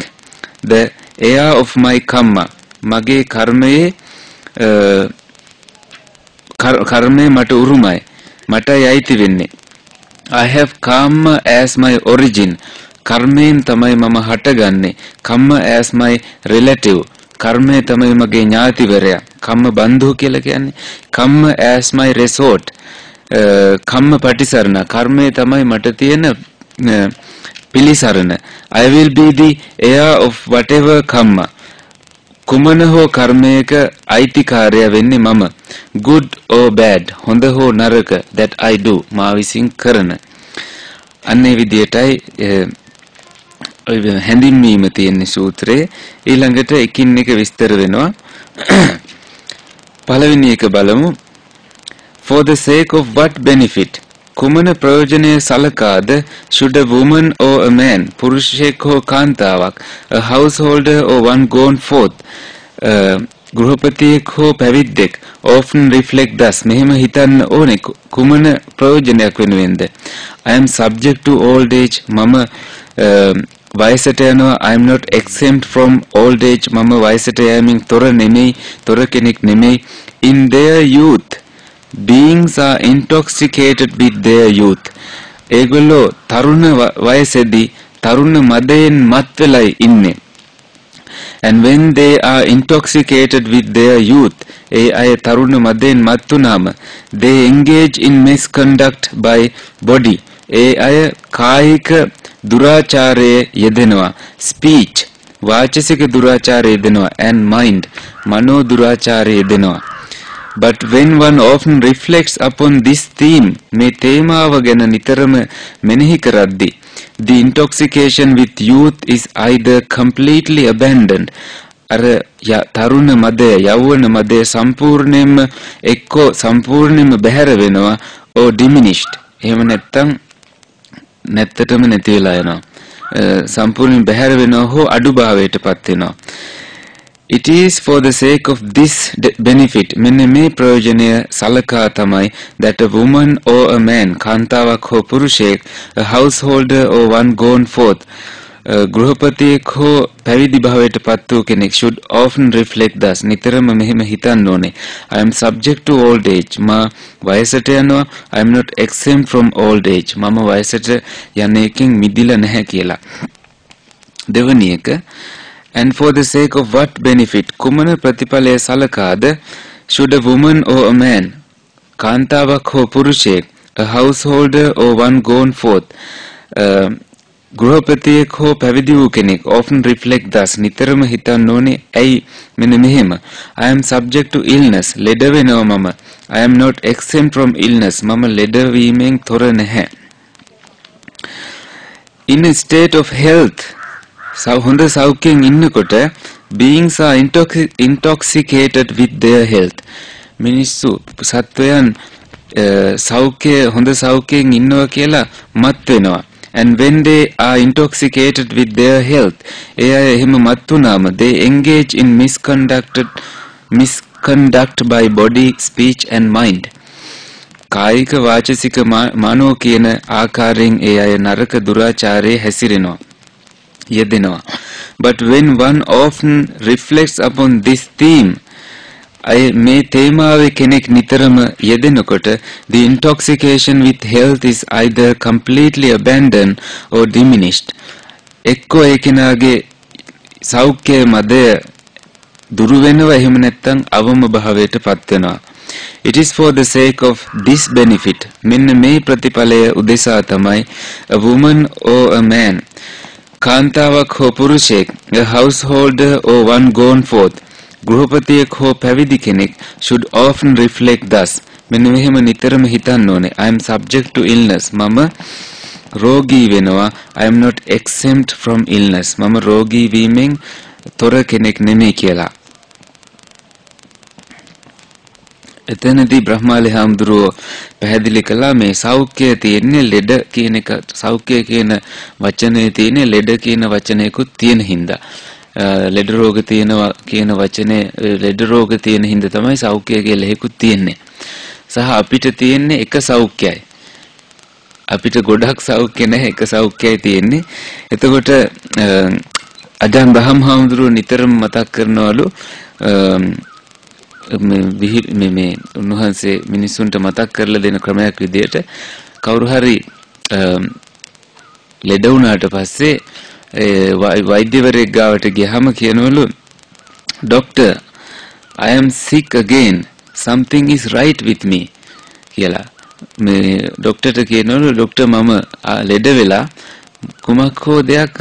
The heir of my karma මගේ කර්මයේ මට උරුමයි මටයි අයිති වෙන්නේ. I have karma as my origin කර්මයෙන් තමයි මම හටගන්නේ. කම්ම as my relative කර්මය තමයි මගේ ඥාතිවරයා. කම්ම බන්ධු කියලා කියන්නේ. කම්ම as my resort කම්ම පටිසරණ කර්මය තමයි මට තියෙන පිළිසරණ. I will be the heir of whatever karma කුමන හෝ කර්මයක අයිතිකාරයා වෙන්නේ මම. good or bad හොඳ හෝ නරක that I do මා විසින් කරන. අන්නේ විදියටයි හැඳින්වීම තියෙන සූත්‍රයේ. ඊළඟට එකින් එක විස්තර වෙනවා. පළවෙනි එක බලමු. For the sake of what benefit කුමන ප්‍රයෝජනය සලකාද should a woman or a man පුරුෂයෙක් හෝ කාන්තාවක් a householder or one gone forth ගෘහපතියෙක් හෝ පැවිද්දෙක් often reflect thus මෙහෙම හිතන්න ඕනේ කුමන ප්‍රයෝජනයක් වෙනුවෙන්ද. I am subject to old age මම වයසට යනවා. I am not exempt from old age මම වයසට යෑමෙන් තොර නෙමෙයි තොර කෙනෙක් නෙමෙයි. In their youth beings are intoxicated with their youth ඒගොල්ලෝ තරුණ වයසේදී තරුණ මදයෙන් මත් වෙලයි ඉන්නේ. And when they are intoxicated with their youth ඒ අය තරුණ මදයෙන් මත් වුණාම they engage in misconduct by body ඒ අය කායික දුරාචාරයේ යෙදෙනවා. speech වාචසික දුරාචාරයේ යෙදෙනවා. and mind මනෝ දුරාචාරයේ යෙදෙනවා. But when one often reflects upon this theme මේ තේමාව ගැන නිතරම මෙනෙහි කරද්දී the intoxication with youth is either completely abandoned අර තරුණ මදය යෞවන මදය සම්පූර්ණයෙන්ම එක්කෝ සම්පූර්ණයෙන්ම බැහැර වෙනවා or diminished එහෙම නැත්තම් නැත්තටම නැති වෙලා යනවා. සම්පූර්ණයෙන් බැහැර වෙනවා හෝ අඩුභාවයටපත් වෙනවා. It is for the sake of this benefit මෙන්න මේ ප්‍රයෝජනය සලකා තමයි that a woman or a man කාන්තාවක් හෝ පුරුෂයෙක් a householder or one gone forth ගෘහපතියෙක් හෝ පැවිදි භාවයට පත් වූ කෙනෙක් should often reflect thus නිතරම මෙහෙම හිතන්න ඕනේ. I am subject to old age මා වයසට යනවා. I am not exempt from old age මම වයසට යන එකෙන් මිදිලා නැහැ කියලා. දෙවැනි එක and for the sake of what benefit කුමන ප්‍රතිඵලය සලකාද should a woman or a man කාන්තාවක් හෝ පුරුෂයෙක් a householder or one gone forth ගෘහපතියෙක් හෝ පැවිදි වූ කෙනෙක් often reflect thus නිතරම හිතන්න ඕනේ ඇයි මෙන්න මෙහෙම. I am subject to illness ලෙඩ වෙනවා මම. I am not exempt from illness මම ලෙඩ වීමෙන් තොර නැහැ. in a state of health හොඳ සෞඛ්‍යයෙන් ඉන්නකොට beings are intoxicated with their health මිනිස්සු සත්වයන් හොඳ සෞඛ්‍යයෙන් ඉන්නවා කියලා මත් වෙනවා. and when they are intoxicated with their health ඒ අය එහෙම මත් වුණාම they engage in misconduct by body speech and mind කායික වාචසික මනෝ කියන ආකාරයෙන් ඒ අය නරක දුරාචාරයේ හැසිරෙනවා යෙදෙනවා. But when one often reflects upon this theme මේ තේමාවේ කෙනෙක් නිතරම යෙදෙනකොට the intoxication with health is either completely abandoned or diminished. එක්කෝ ඒ කෙනාගේ සෞඛ්‍ය මදය දුරු වෙනවා එහෙම නැත්නම් අවම භාවයට පත් වෙනවා. It is for the sake of this benefit. මෙන්න මේ ප්‍රතිඵලය උදෙසා තමයි a woman or a man, කාන්තාවක් හෝ පුරුෂයෙක්, a householder or one gone forth, ගෘහපතියෙක් හෝ පැවිදි කෙනෙක් should often reflect thus. මෙන්න මෙහෙම නිතරම හිතන්න ඕනේ. I am subject to illness. මම රෝගී වෙනවා. I am not exempt from illness. මම රෝගී වීමෙන් තොර කෙනෙක් නෙමෙයි කියලා. එතනදී බ්‍රහ්මාලි හාමුදුරුවෝ පැහැදිලි කළා මේ සෞඛ්‍යය තියෙන්නේ ලෙඩ කියන එක. සෞඛ්‍යය කියන වචනේ තියෙන්නේ ලෙඩ කියන වචනයකුත් තියෙන හින්දා. ලෙඩ රෝග තියෙනවා කියන වචනේ ලෙඩ රෝග තියෙන හින්දා තමයි සෞඛ්‍යය කියලා එකකුත් තියෙන්නේ. සහ අපිට තියෙන්නේ එක සෞඛ්‍යයයි. අපිට ගොඩක් සෞඛ්‍ය නැහැ, එක සෞඛ්‍යයයි තියෙන්නේ. එතකොට අජාන් බ්‍රහ්ම හාමුදුරුවෝ නිතරම මතක් කරනවලු මේ උන්වහන්සේ මිනිසුන්ට මතක් කරලා දෙන ක්‍රමයක් විදියට කවුරු හරි ලෙඩ වුණාට පස්සේ වෛද්‍යවරයෙක් ගාවට ගියාම කියනවලු doctor, I am sick again, something is right with me කියලා. මේ ડોක්ටර්ට කියනවලු ડોක්ටර් මම ලෙඩ වෙලා කුමක් හෝ දෙයක්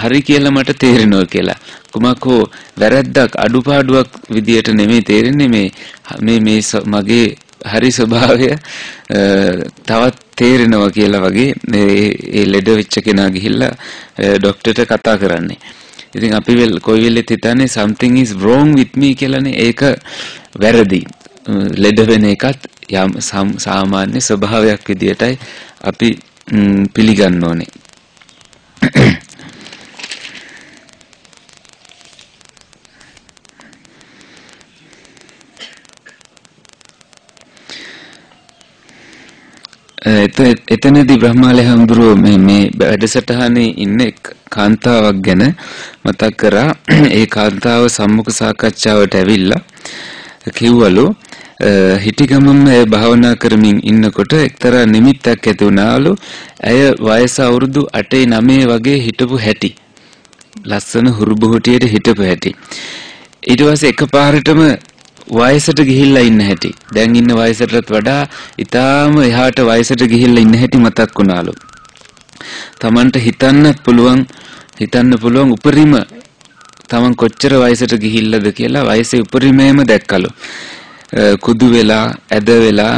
හරි කියලා මට තේරෙනවා කියලා. කුමක් හෝ වැරද්දක් අඩුපාඩුවක් විදියට නෙමෙයි තේරෙන්නේ මේ මගේ හරි ස්වභාවය තවත් තේරෙනවා කියලා වගේ ඒ ලෙඩ වෙච්ච කෙනා ගිහිල්ලා ડોක්ටර්ට කතා කරන්නේ. ඉතින් අපි කොයි වෙලෙත් හිතන්නේ something is wrong with me කියලානේ. ඒක වැරදි. ලෙඩ වෙන එකත් යම් සාමාන්‍ය ස්වභාවයක් විදියටයි අපි පිළිගන්න ඕනේ. එතනදී බ්‍රහ්මාලය හඳුරෝ මේ වැඩසටහනේ ඉන්න කාන්තාවක් ගැන මතක් කරා. ඒ කාන්තාව සම්මුඛ සාකච්ඡාවට ඇවිල්ලා කිව්වලු හිටි ගමම භාවනා කරමින් ඉන්නකොට එක්තරා නිමිත්තක් ඇති වුණාලු. ඇය වයස අවුරුදු 8-9 වගේ හිටපු හැටි. ලස්සන හුරුබුහුටියට හිටපු හැටි. ඊට පස්සේ එකපාරටම වයසට ගිහිල්ලා ඉන්න හැටි. දැන් ඉන්න වයසටත් වඩා ඊටාම එහාට වයසට ගිහිල්ලා ඉන්න හැටි මතක් වුණාලු. Tamanට හිතන්න පුළුවන් උපරිම තමන් කොච්චර වයසට ගිහිල්ලාද කියලා වයසේ උපරිමයම දැක්කලු. කුදු වෙලා ඇද වෙලා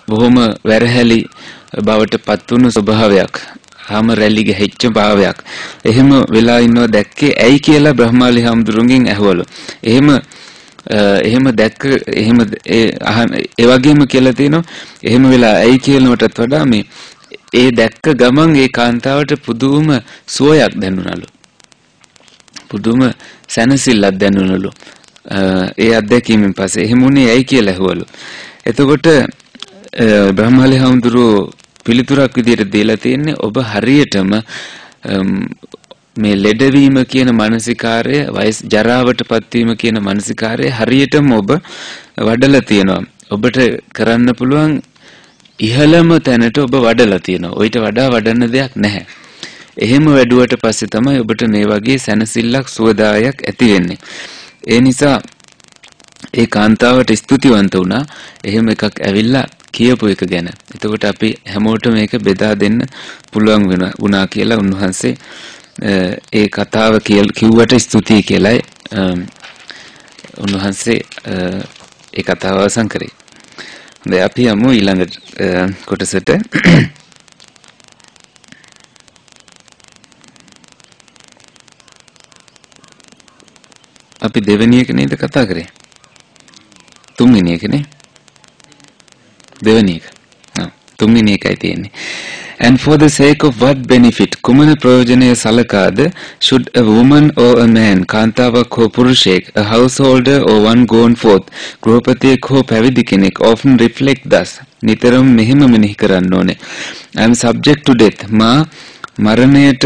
බොහොම වැරහැලි බවට පත් වුණු ස්වභාවයක්, හැම රැලි ගහිච්ච භාවයක් එහෙම වෙලා ඉන්නවා දැක්කේ ඇයි කියලා බ්‍රහ්මාලි හාමුදුරුවන්ගෙන් ඇහුවලු. එහෙම දැක්ක එහෙම ඒ වගේම කියලා තියෙනවා. එහෙම වෙලා ඇයි කියනකටත් වඩා ඒ දැක්ක ගමන් ඒ කාන්තාවට පුදුම සුවයක් දැනුණලු. පුදුම සැනසෙල්ලක් දැනුණලු. ඒ අත්දැකීමෙන් පස්සේ එහෙම උනේ ඇයි කියලා ඇහුවලු. එතකොට බ්‍රහ්මාලි හාමුදුරුවෝ පිළිතුරක් විදියට දීලා තියෙන්නේ ඔබ හරියටම මේ ලෙඩවීම කියන මානසිකාරය, වයස් ජරාවටපත් වීම කියන මානසිකාරය හරියටම ඔබ වඩලා තියෙනවා. ඔබට කරන්න පුළුවන් ඉහළම තැනට ඔබ වඩලා තියෙනවා. ඔయిత වඩා වඩන්න දෙයක් නැහැ. එහෙම වැඩුවට පස්සේ තමයි ඔබට මේ වගේ සැනසෙල්ලක් සුවදායක් ඇති වෙන්නේ. ඒ නිසා ඒ කාන්තාවට ස්තුතිවන්ත වුණා. එහෙම එකක් ඇවිල්ලා කියපු එක ගැන. එතකොට අපි හැමෝටම මේක බෙදා දෙන්න පුළුවන් වුණා කියලා උන්වහන්සේ ඒ කතාව කිව්වට ස්තුතියි කියලායි උන්වහන්සේ ඒ කතාව අවසන් කරේ. හොඳයි අපි යමු ඊළඟ කොටසට. අපි දෙවෙනි එක නේද කතා කරේ? තුන්වෙනි එක නේ? දෙවෙනි එක. තුන්වෙනි එකයි තියෙන්නේ. And for the sake of what benefit, කුමන ප්‍රයෝජනය සලකාද should a woman or a man, කාන්තාවක් හෝ පුරුෂයෙක්, a householder or one gone forth, ගෘහපතියෙක් හෝ පැවිදි කෙනෙක් often reflect thus, නිතරම මෙහෙම මෙනෙහි කරන්න ඕනේ. I am subject to death, මා මරණයට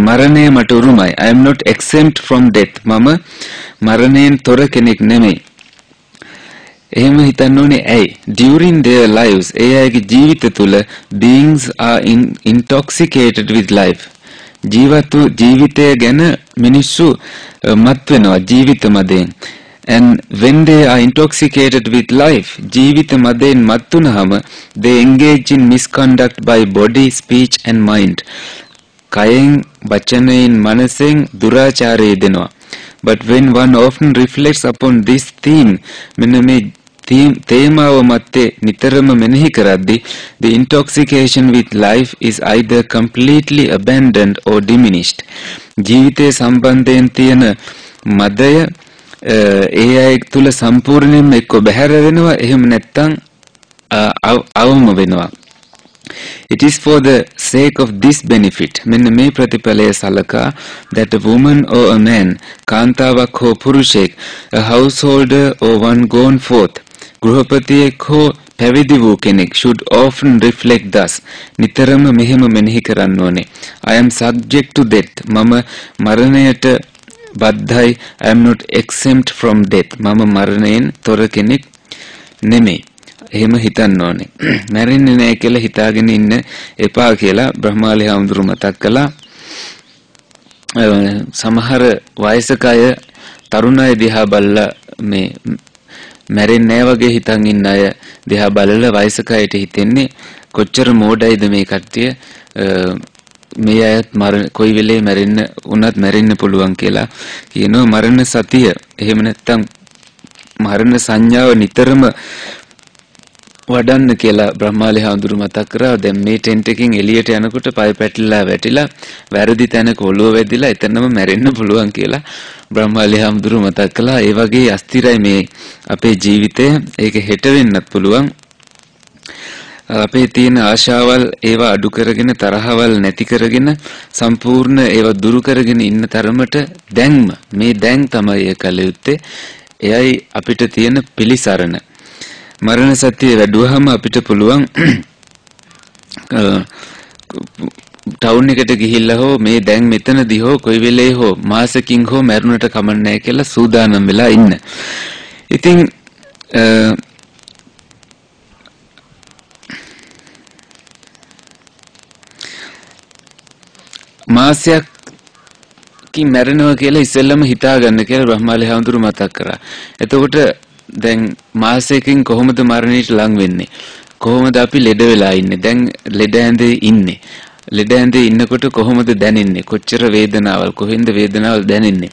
මරණය මට උරුමයි. I am not exempt from death. මම මරණයෙන් තොර කෙනෙක් නෙමෙයි. එහෙම හිතන්න ඕනේ ඇයි? During their lives, ඒ අයගේ ජීවිත තුළ beings are intoxicated with life. ජීවිතය ගැන මිනිස්සු මත් වෙනවා ජීවිත මදයෙන්. And when they are intoxicated with life, ජීවිත මදයෙන් මත් වුනහම they engage in misconduct by body, speech and mind. කයෙන්, වචනයෙන්, මනසෙන් දුරාචාරය දෙනවා. But when one often reflects upon this theme, මෙන්න මේ තේමාව මතේ නිතරම මෙනෙහි කරද්දී the intoxication with life is either completely abandoned or diminished. ජීවිතයේ සම්බන්ධයෙන් තියෙන මදය ඒ අය තුල සම්පූර්ණයෙන්ම එක්ක බැහැර වෙනවා එහෙම නැත්නම් අවම වෙනවා. It is for the sake of this benefit, මෙන්න මේ ප්‍රතිඵලය සලකා that a woman or a man, කාන්තාවක් හෝ පුරුෂයෙක්, a householder or one gone forth, ගෘහපතියෙක් හෝ පැවිදි වූ කෙනෙක් should often reflect thus, නිතරම මෙහෙම මෙනෙහි කරන්න ඕනේ. I am subject to death, මම මරණයට බද්ධයි. I am not exempt from death, මම මරණයෙන් තොර කෙනෙක් නෙමෙයි. එහෙම හිතන්න ඕනේ. මැරෙන්නේ නැහැ කියලා හිතාගෙන ඉන්න එපා කියලා බ්‍රහ්මාලි හාමුදුරුවෝ මතක් කළා. සමහර වයසක අය තරුණ අය දිහා බලලා මේ මැරෙන්නේ නැහැ වගේ හිතන් ඉන්න අය දිහා බලලා වයසක අයට හිතෙන්නේ කොච්චර මෝඩයිද මේ කට්ටිය, මේ අයත් කොයි වෙලේ මැරෙන්න උනත් මැරෙන්න පුළුවන් කියලා කියනවා. මරණ සතිය එහෙම නැත්නම් මරණ සංඥාව නිතරම වඩන්න කියලා බ්‍රහ්මාලි හාමුදුරුවෝ මතක් කරා. දැන් මේ ටෙන්ට් එකකින් එළියට යනකොට පය පැටලලා වැටිලා වැරදි තැනක ඔළුව වැදිලා එතනම මැරෙන්න පුළුවන් කියලා බ්‍රහ්මාලි හාමුදුරුවෝ මතක් කළා. ඒ වගේ අස්තිරයි මේ අපේ ජීවිතය. ඒක හෙට වෙන්නත් පුළුවන්. අපේ තියෙන ආශාවල් ඒවා අඩු කරගෙන තරහවල් නැති කරගෙන සම්පූර්ණ ඒවා දුරු කරගෙන ඉන්න තරමට දැන් තමයි ඒ කල යුත්තේ. එයයි අපිට තියෙන පිළිසරණ. මරණ සතිය වැඩුවහම අපිට පුළුවන් ටවුන් එකට ගිහිල්ලා හෝ මේ දැන් මෙතනදී හෝ කොයි වෙලේ හෝ මාසකින් හෝ මැරුණට කමක් නැහැ කියලා සූදානම් වෙලා ඉන්න. ඉතින් මාසයක් කින් මැරෙනවා කියලා ඉස්සෙල්ලම හිතාගන්න කියලා බ්‍රහ්මාලි හාමුදුරුවෝ මතක් කරා. එතකොට දැන් මාසයකින් කොහොමද මරණයට ලං වෙන්නේ? කොහොමද අපි ලෙඩ වෙලා ඉන්නේ? දැන් ලෙඩ ඇඳේ ඉන්නේ. ලෙඩ ඇඳේ ඉන්නකොට කොහොමද දැනෙන්නේ? කොච්චර වේදනාවල්, කොහෙන්ද වේදනාවල් දැනෙන්නේ?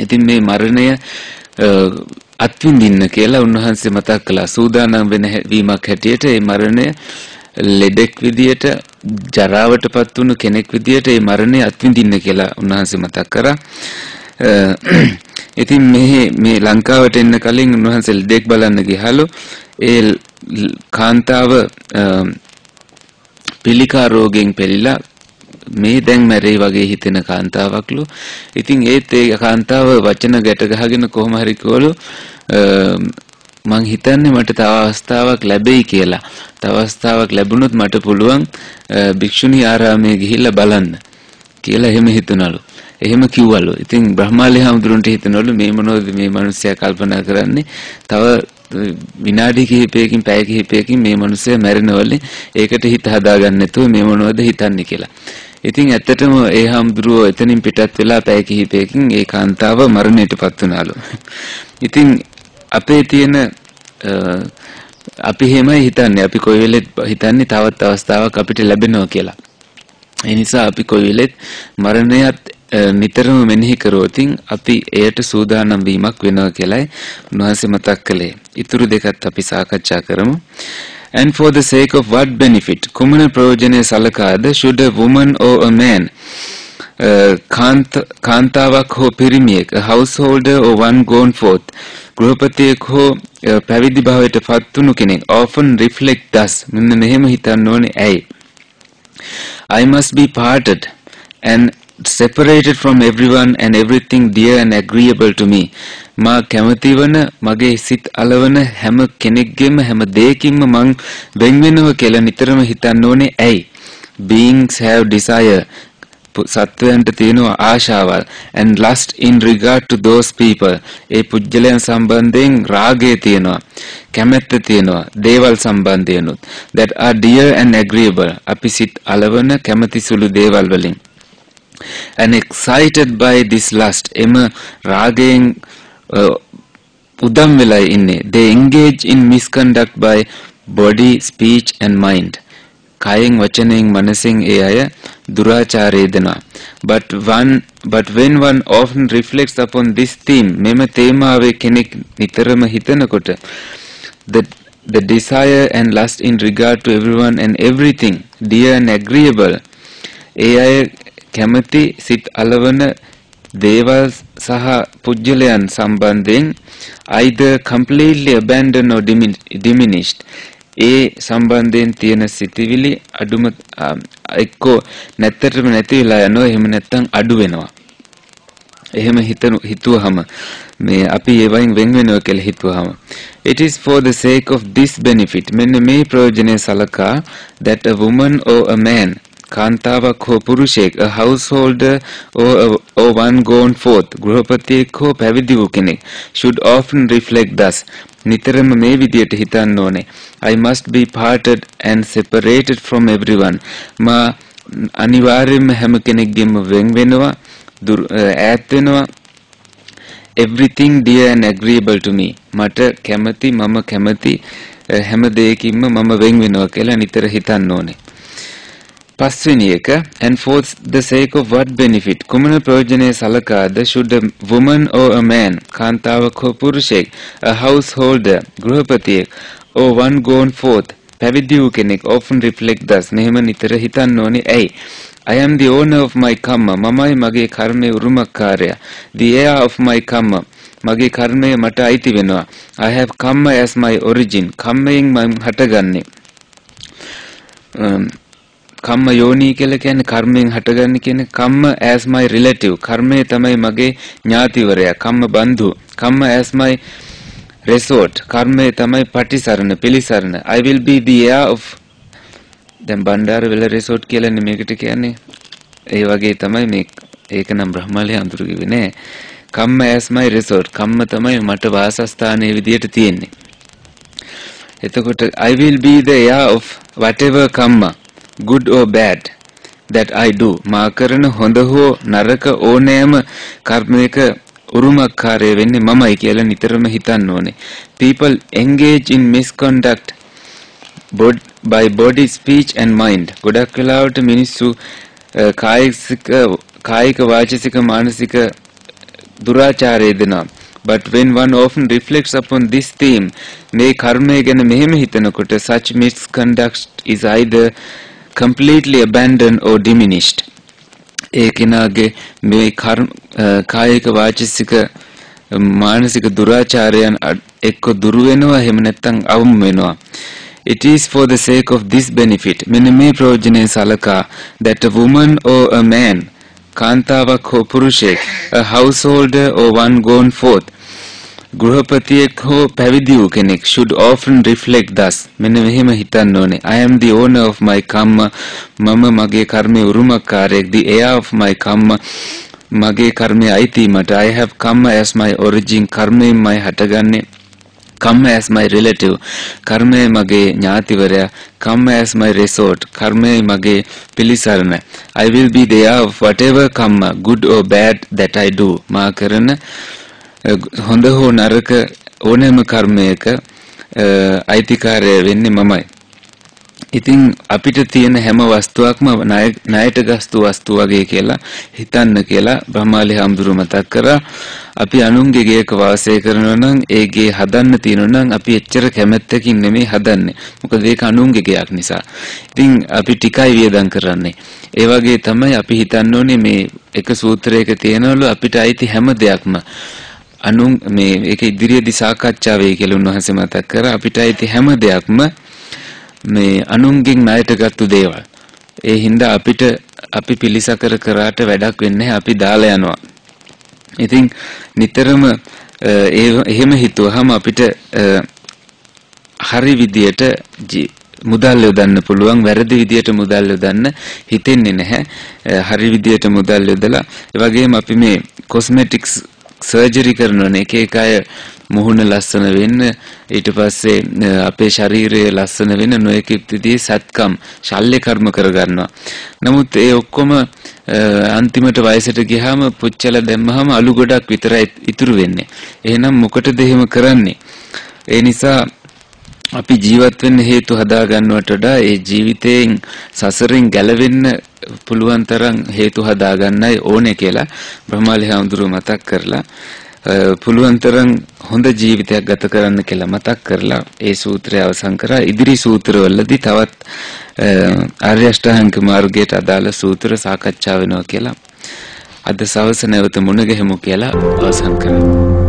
ඉතින් මේ මරණය අත්විඳින්න කියලා උන්වහන්සේ මතක් කළා. සූදානම් වෙන වීමක් හැටියට මේ මරණය ලෙඩෙක් විදියට, ජරාවටපත් වුණු කෙනෙක් විදියට මේ මරණය අත්විඳින්න කියලා උන්වහන්සේ මතක් කරා. ඉතින් මේ ලංකාවට එන්න කලින් උන්වහන්සේ ලෙඩෙක් බලන්න ගිහලු. ඒ කාන්තාව පිළිකා රෝගයෙන් පෙළිලා මේ දැන් මැරෙයි වගේ හිතෙන කාන්තාවක්ලු. ඉතින් ඒත් ඒ කාන්තාව වචන ගැට ගහගෙන කොහොම හරි කිව්වලු මං හිතන්නේ මට තව අවස්ථාවක් ලැබෙයි කියලා. තව අවස්ථාවක් ලැබුණොත් මට පුළුවන් භික්ෂුණී ආරාමයේ ගිහිල්ලා බලන්න කියලා එහෙම හිතනලු. එහෙම කිව්වලු. ඉතින් බ්‍රහ්මාලි හාමුදුරන්ට හිතනවලු මේ මොනවද මේ මිනිස්සයා කල්පනා කරන්නේ? තව විනාඩි කිහිපයකින් පැය කිහිපයකින් මේ මිනිස්සයා මැරෙනවලු. ඒකට හිත හදාගන්න නැතුව මේ මොනවද හිතන්නේ කියලා. ඉතින් ඇත්තටම ඒ හාමුදුරුවෝ එතනින් පිටත් වෙලා පැය කිහිපයකින් ඒ කාන්තාව මරණයටපත් වුණාලු. ඉතින් අපේ තියෙන අපි එහෙමයි හිතන්නේ. අපි කොයි වෙලෙත් හිතන්නේ තවත් අවස්ථාවක් අපිට ලැබෙනවා කියලා. ඒ නිසා අපි කොයි වෙලෙත් මරණයත් නිතරම මෙනෙහි කරෝතින් අපි එයට සූදානම් වීමක් වෙනවා කියලායි උන්වහන්සේ මතක් කළේ. ඊතුරු දෙකත් අපි සාකච්ඡා කරමු. And for the sake of what benefit? කුමන ප්‍රයෝජනය සලකාද should a woman or a man, කාන්තාවක් හෝ පිරිමියෙක්, a householder or one gone forth, ගෘහපතියෙක් හෝ පැවිදි භාවයට පත් වුණු කෙනෙක් often reflect thus, මෙන්න මෙහෙම හිතන්න ඕනේ ඇයි? I must be parted and separated from everyone and everything dear and agreeable to me. මා කැමති වන මගේ සිත් අලවන හැම කෙනෙක්ගෙම හැම දෙයකින්ම මං වෙන් වෙනවා කියලා නිතරම හිතන්න ඕනේ ඇයි? Beings have desire. සත්වයන්ට තියෙනවා ආශාවල් and lust in regard to those people. ඒ පුජ්‍යලයන් සම්බන්ධයෙන් රාගය තියෙනවා, කැමැත්ත තියෙනවා, දේවල් සම්බන්ධයෙන්ුත් that are dear and agreeable. අපි සිත් අලවන කැමැති සුළු දේවල් වලින්. And excited by this lust, එම රාගයෙන් උදම් වෙලා ඉන්නේ. They engage in misconduct by body, speech and mind. කායෙන් වචනයෙන් මනසෙන් ඒ අය දුරාචාරය දෙනවා. But when one often reflects upon this theme, මෙම තේමාවේ කෙනෙක් නිතරම හිතනකොට the desire and lust in regard to everyone and everything, dear and agreeable, ඒ අය කැමති සිත් අලවන දේවල් සහ පුජ්‍යලයන් සම්බන්ධයෙන් either completely abandoned or diminished, ඒ සම්බන්ධයෙන් තියෙන සිතිවිලි අඩුම එක්කෝ නැත්තරම නැති වෙලා යනවා, එහෙම නැත්නම් අඩු වෙනවා. එහෙම හිතුවහම මේ අපි ඒ වයින් වෙන් වෙනවා කියලා හිතුවහම it is for the sake of this benefit, මෙන්න මේ ප්‍රයෝජනය සලකා that a woman or a man, කාන්තාවක් හෝ පුරුෂයෙක්, a householder or one gone forth, ගෘහපතියෙක් හෝ පැවිදි වූ කෙනෙක්, should often reflect thus, නිතරම මේ විදියට හිතන්න ඕනේ. I must be parted and separated from everyone. මා අනිවාර්යයෙන්ම හැම කෙනෙක්ගෙම වෙන් වෙනවා, ඈත් වෙනවා. Everything dear and agreeable to me. මට කැමති, මම කැමති හැම දෙයකින්ම මම වෙන් වෙනවා කියලා නිතර හිතන්න ඕනේ. පස්වෙනි එක, and for the sake of what benefit, කුමන ප්‍රයෝජනය සලකාද should a woman or a man, කාන්තාවක් හෝ පුරුෂයෙක්, a householder, ගෘහපතියෙක්, or one gone forth, පැවිදි වූ කෙනෙක්, often reflect thus, මෙහෙම නිතර හිතන්න ඕනේ. ඇයි? I am the owner of my karma, මමයි මගේ කර්මයේ උරුමකාරයා. The heir of my karma, මගේ කර්මය මට අයිති වෙනවා. I have karma as my origin, කර්මයෙන් මම හටගන්නේ. කම්ම යෝනි කියලා කියන්නේ කර්මයෙන් හටගන්නේ කියන්නේ. කම්ම as my relative, කර්මය තමයි මගේ ඥාතිවරයා. කම්ම බන්දු, කම්ම as my resort, කර්මය තමයි පටිසරණ, පිළිසරණ. I will be the heir of, දැන් බණ්ඩාරවල resort කියලානේ මේකට කියන්නේ. ඒ වගේ තමයි මේ, ඒක නම් බ්‍රහ්මලේ අඳුරු කිව්වේ නෑ. කම්ම as my resort, කම්ම තමයි මට වාසස්ථානයේ විදියට තියෙන්නේ. එතකොට I will be the heir of whatever karma, good or bad, that I do. මා කරන හොඳ හෝ නරක ඕනෑම කර්මයක උරුමකාරය වෙන්නේ මමයි කියලා නිතරම හිතන්න ඕනේ. People engage in misconduct by body, speech and mind. ගොඩක් වෙලාවට මිනිස්සු කායික වාචික මානසික දුරාචාරය දෙනවා. But when one often reflects upon this theme, මේ කර්මය ගැන මෙහෙම හිතනකොට such misconduct is either completely abandoned or diminished. ඒ කෙනාගේ මේ කායික වාචික මානසික දුරාචාරයන් එක්ක දුරු වෙනවා, එහෙම නැත්නම් අවම වෙනවා. It is for the sake of this benefit, මෙන්න මේ ප්‍රයෝජනය සලකා that a woman or a man, කාන්තාවක් හෝ පුරුෂයෙක්, a householder or one gone forth, ගෘහපතියෙක් හෝ පැවිදි වූ කෙනෙක්, should often reflect thus, මෙන්න මෙහෙම හිතන්න ඕනේ. I am the owner of my karma, මම මගේ කර්මයේ උරුමකාරයෙක්. The heir of my karma, මගේ කර්මයේ අයිති මට. I have karma as my origin, කර්මයෙන් මයි හටගන්නේ. Karma as my relative, කර්මය මගේ ඥාතිවරයා. Karma as my resort, කර්මය මගේ පිළිසරණ. I will be the heir of whatever karma, good or bad, that I do. මා කරන හොඳ හෝ නරක ඕනෑම කර්මයක අයිතිකාරය වෙන්නේ මමයි. ඉතින් අපිට තියෙන හැම වස්තුවක්ම ණයට ගස්තු වස්තු වගේ කියලා හිතන්න කියලා බ්‍රහ්මාලි හාමුදුරුවෝ මතක් කරා. අපි අනුන්ගේ ගෙයක වාසය කරනවා නම් ඒ ගේ හදන්න තියෙනවා නම් අපි එච්චර කැමැත්තකින් නෙමෙයි හදන්නේ. මොකද ඒක අනුන්ගේ ගෙයක් නිසා. ඉතින් අපි ටිකයි වියදම් කරන්නේ. ඒ වගේ තමයි අපි හිතන්න ඕනේ මේ එක සූත්‍රයක තියෙනවලු අපිට අයිති හැම දෙයක්ම අනුන් මේ ඒක ඉදිරියේදී සාකච්ඡා වෙයි කියලා උන්වහන්සේ මතක් කරා. අපිට අයිති හැම දෙයක්ම මේ අනුන්ගෙන් ණයට ගත්තු දේවල්. ඒ හින්දා අපි පිළිසකර කරාට වැඩක් වෙන්නේ නැහැ, අපි දාලා යනවා. ඉතින් නිතරම එහෙම හිතුවහම අපිට හරි විදියට මුදල් යොදන්න පුළුවන්, වැරදි විදියට මුදල් යොදන්න හිතෙන්නේ නැහැ. හරි විදියට මුදල් යොදලා ඒ වගේම අපි මේ කොස්මෙටික්ස් සර්ජරි කරනවනේ, එක අය මුහුණ ලස්සන වෙන්න, ඊට පස්සේ අපේ ශරීරය ලස්සන වෙන්න නොයෙක් විදිහේ සත්කම් ශල්‍ය කර්ම කරගන්නවා. නමුත් ඒ ඔක්කොම අන්තිමට වයසට ගියාම පුච්චලා දැම්මහම අලු ගොඩක් විතරයි ඉතුරු වෙන්නේ. එහෙනම් මොකටද එහෙම කරන්නේ? ඒ නිසා අපි ජීවත් වෙන්න හේතු හදා ගන්නවට වඩා ඒ ජීවිතයෙන් සසරින් ගැලවෙන්න පුළුවන් තරම් හේතු හදා ගන්නයි ඕනේ කියලා බ්‍රහ්මාලි හාමුදුරුවෝ මතක් කරලා පුළුවන් තරම් හොඳ ජීවිතයක් ගත කරන්න කියලා මතක් කරලා ඒ සූත්‍රය අවසන් කරා. ඉදිරි සූත්‍රවලදී තවත් ආර්ය අෂ්ටාංගික මාර්ගයට අදාළ සූත්‍ර සාකච්ඡා වෙනවා කියලා අද සවස නැවත මුණ ගැහෙමු කියලා අවසන් කරනවා.